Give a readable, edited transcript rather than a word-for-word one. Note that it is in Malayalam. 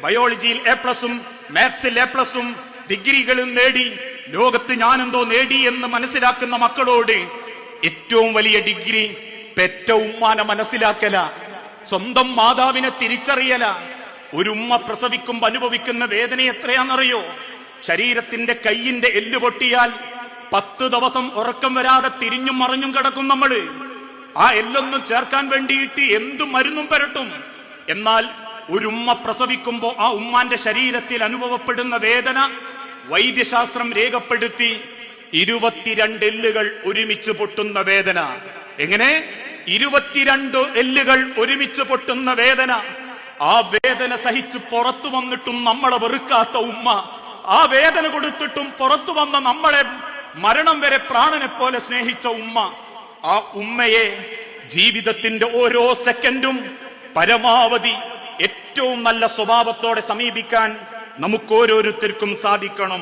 ബയോളജിയിൽ A+ഉം മാത്സിൽ A+ഉം ഡിഗ്രികളും നേടി ലോകത്ത് ഞാനെന്തോ നേടി എന്ന് മനസ്സിലാക്കുന്ന മക്കളോട് ഏറ്റവും വലിയ ഡിഗ്രി പെറ്റ ഉമ്മാനെ മനസ്സിലാക്കല, സ്വന്തം മാതാവിനെ തിരിച്ചറിയല. ഒരു ഉമ്മ പ്രസവിക്കുമ്പോ അനുഭവിക്കുന്ന വേദന എത്രയാണെന്നറിയോ? ശരീരത്തിന്റെ കൈയിന്റെ എല്ല് പൊട്ടിയാൽ 10 ദിവസം ഉറക്കം വരാതെ തിരിഞ്ഞും മറിഞ്ഞും കിടക്കും നമ്മള്. ആ എല്ലൊന്നും ചേർക്കാൻ വേണ്ടിയിട്ട് എന്തും മരുന്നും പുരട്ടും. എന്നാൽ ഒരു ഉമ്മ പ്രസവിക്കുമ്പോ ആ ഉമ്മാന്റെ ശരീരത്തിൽ അനുഭവപ്പെടുന്ന വേദന വൈദ്യശാസ്ത്രം രേഖപ്പെടുത്തി 22 എല്ലുകൾ ഒരുമിച്ച് പൊട്ടുന്ന വേദന. എങ്ങനെ? 22 എല്ലുകൾ ഒരുമിച്ച് പൊട്ടുന്ന വേദന. ആ വേദന സഹിച്ച് പുറത്തു വന്നിട്ടും നമ്മളെ വെറുക്കാത്ത ഉമ്മ, ആ വേദന കൊടുത്തിട്ടും പുറത്തു വന്ന നമ്മളെ മരണം വരെ പ്രാണനെ പോലെ സ്നേഹിച്ച ഉമ്മ, ആ ഉമ്മയെ ജീവിതത്തിന്റെ ഓരോ സെക്കൻഡും പരമാവധി ഏറ്റവും നല്ല സ്വഭാവത്തോടെ സമീപിക്കാൻ നമുക്ക് ഓരോരുത്തർക്കും സാധിക്കണം.